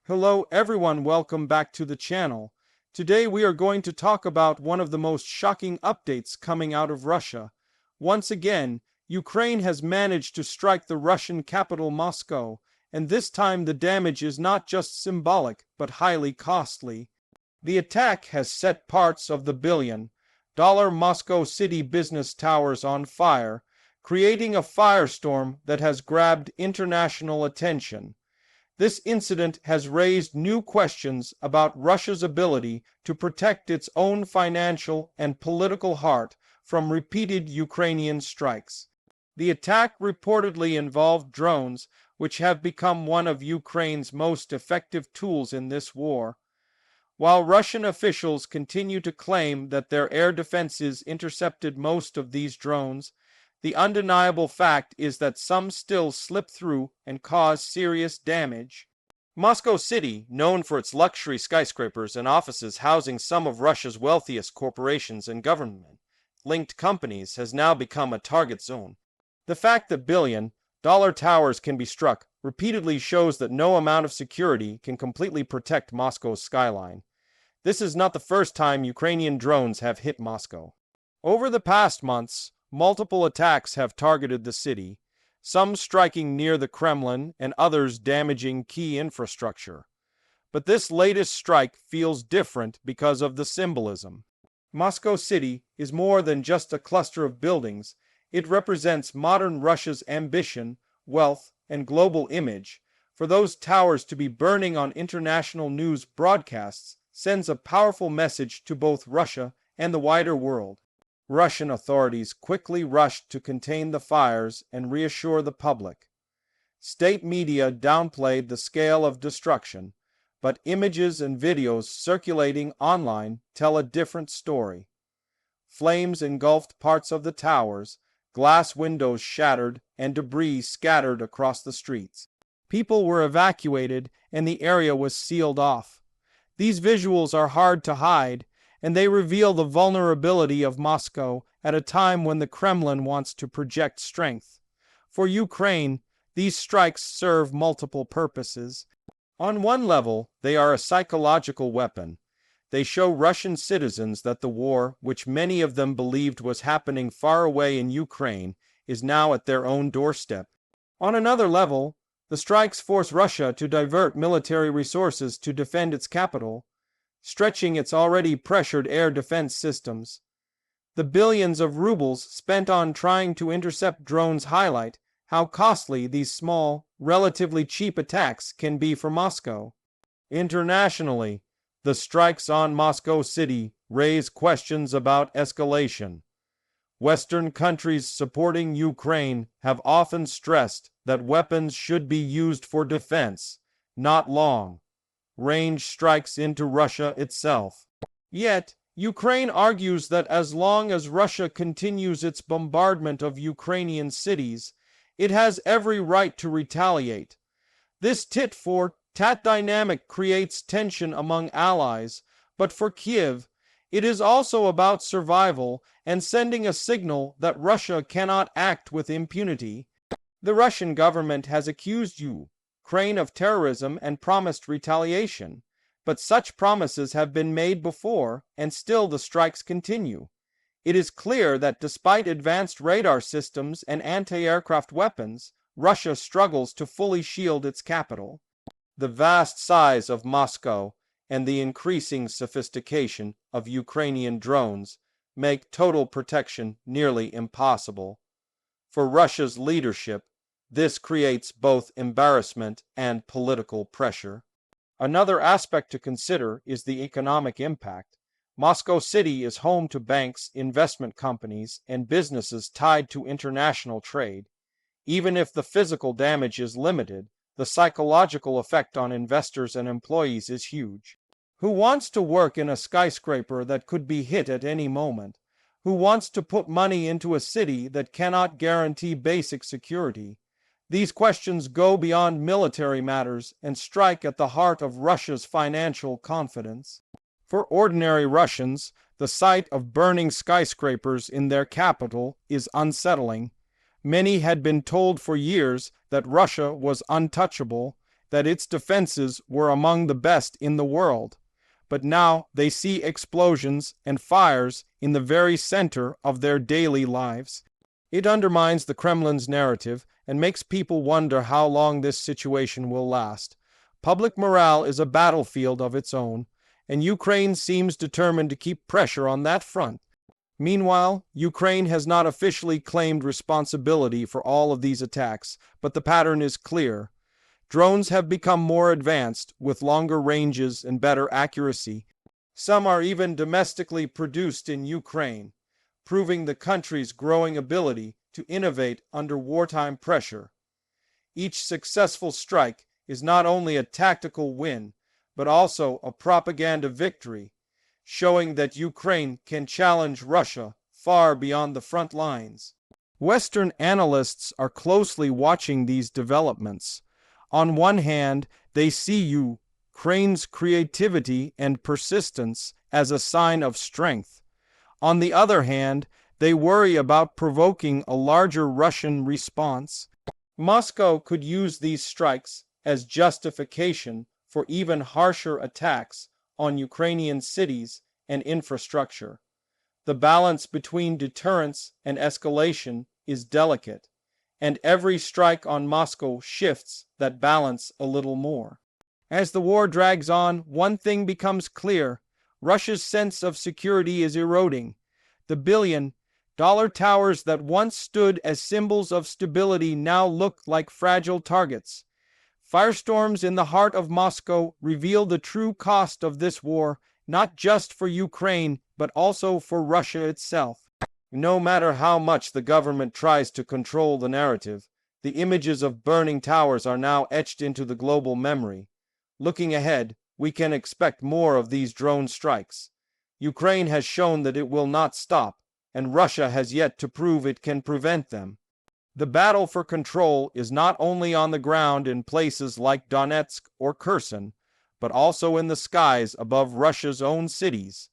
Hello everyone, welcome back to the channel. Today we are going to talk about one of the most shocking updates coming out of Russia. Once again, Ukraine has managed to strike the Russian capital Moscow, and this time the damage is not just symbolic but highly costly. The attack has set parts of the billion-dollar Moscow city business towers on fire, creating a firestorm that has grabbed international attention. This incident has raised new questions about Russia's ability to protect its own financial and political heart from repeated Ukrainian strikes. The attack reportedly involved drones, which have become one of Ukraine's most effective tools in this war. While Russian officials continue to claim that their air defenses intercepted most of these drones, the undeniable fact is that some still slip through and cause serious damage. Moscow City, known for its luxury skyscrapers and offices housing some of Russia's wealthiest corporations and government-linked companies, has now become a target zone. The fact that billion-dollar towers can be struck repeatedly shows that no amount of security can completely protect Moscow's skyline. This is not the first time Ukrainian drones have hit Moscow. Over the past months, multiple attacks have targeted the city, some striking near the Kremlin and others damaging key infrastructure. But this latest strike feels different because of the symbolism. Moscow City is more than just a cluster of buildings. It represents modern Russia's ambition, wealth, and global image. For those towers to be burning on international news broadcasts sends a powerful message to both Russia and the wider world. Russian authorities quickly rushed to contain the fires and reassure the public. State media downplayed the scale of destruction, but images and videos circulating online tell a different story. Flames engulfed parts of the towers, glass windows shattered, and debris scattered across the streets. People were evacuated and the area was sealed off. These visuals are hard to hide, and they reveal the vulnerability of Moscow at a time when the Kremlin wants to project strength. For Ukraine, these strikes serve multiple purposes. On one level, they are a psychological weapon. They show Russian citizens that the war, which many of them believed was happening far away in Ukraine, is now at their own doorstep. On another level, the strikes force Russia to divert military resources to defend its capital, stretching its already pressured air defense systems. The billions of rubles spent on trying to intercept drones highlight how costly these small, relatively cheap attacks can be for Moscow. Internationally, the strikes on Moscow City raise questions about escalation. Western countries supporting Ukraine have often stressed that weapons should be used for defense, not long-range strikes into Russia itself. Yet, Ukraine argues that as long as Russia continues its bombardment of Ukrainian cities, it has every right to retaliate. This tit-for-tat dynamic creates tension among allies, but for Kiev, it is also about survival and sending a signal that Russia cannot act with impunity. The Russian government has accused Ukraine of terrorism and promised retaliation, but such promises have been made before, and still the strikes continue. It is clear that despite advanced radar systems and anti-aircraft weapons, Russia struggles to fully shield its capital. The vast size of Moscow and the increasing sophistication of Ukrainian drones make total protection nearly impossible. For Russia's leadership, this creates both embarrassment and political pressure. Another aspect to consider is the economic impact. Moscow City is home to banks, investment companies, and businesses tied to international trade. Even if the physical damage is limited, the psychological effect on investors and employees is huge. Who wants to work in a skyscraper that could be hit at any moment? Who wants to put money into a city that cannot guarantee basic security? These questions go beyond military matters and strike at the heart of Russia's financial confidence. For ordinary Russians, the sight of burning skyscrapers in their capital is unsettling. Many had been told for years that Russia was untouchable, that its defenses were among the best in the world. But now they see explosions and fires in the very center of their daily lives. It undermines the Kremlin's narrative and makes people wonder how long this situation will last. Public morale is a battlefield of its own, and Ukraine seems determined to keep pressure on that front. Meanwhile, Ukraine has not officially claimed responsibility for all of these attacks, but the pattern is clear. Drones have become more advanced, with longer ranges and better accuracy. Some are even domestically produced in Ukraine, proving the country's growing ability to innovate under wartime pressure. Each successful strike is not only a tactical win, but also a propaganda victory, showing that Ukraine can challenge Russia far beyond the front lines. Western analysts are closely watching these developments. On one hand, they see Ukraine's creativity and persistence as a sign of strength. On the other hand, they worry about provoking a larger Russian response. Moscow could use these strikes as justification for even harsher attacks on Ukrainian cities and infrastructure. The balance between deterrence and escalation is delicate, and every strike on Moscow shifts that balance a little more. As the war drags on, one thing becomes clear: Russia's sense of security is eroding. The billion-dollar towers that once stood as symbols of stability now look like fragile targets. Firestorms in the heart of Moscow reveal the true cost of this war, not just for Ukraine, but also for Russia itself. No matter how much the government tries to control the narrative, the images of burning towers are now etched into the global memory. Looking ahead, we can expect more of these drone strikes. Ukraine has shown that it will not stop, and Russia has yet to prove it can prevent them. The battle for control is not only on the ground in places like Donetsk or Kherson, but also in the skies above Russia's own cities.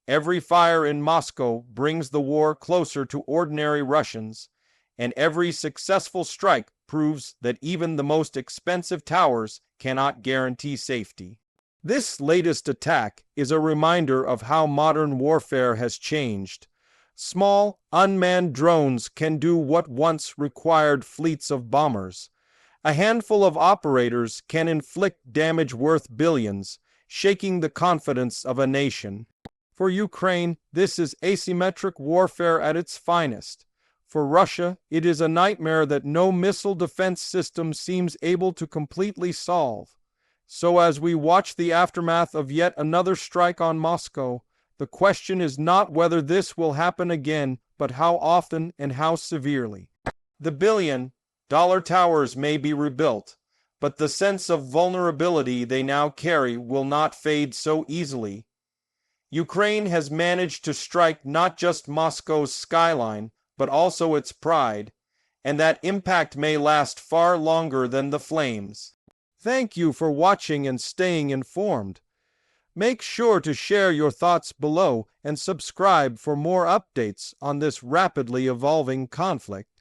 Every fire in Moscow brings the war closer to ordinary Russians, and every successful strike proves that even the most expensive towers cannot guarantee safety. This latest attack is a reminder of how modern warfare has changed. Small, unmanned drones can do what once required fleets of bombers. A handful of operators can inflict damage worth billions, shaking the confidence of a nation. For Ukraine, this is asymmetric warfare at its finest. For Russia, it is a nightmare that no missile defense system seems able to completely solve. So as we watch the aftermath of yet another strike on Moscow, the question is not whether this will happen again, but how often and how severely. The billion-dollar towers may be rebuilt, but the sense of vulnerability they now carry will not fade so easily. Ukraine has managed to strike not just Moscow's skyline, but also its pride, and that impact may last far longer than the flames. Thank you for watching and staying informed. Make sure to share your thoughts below and subscribe for more updates on this rapidly evolving conflict.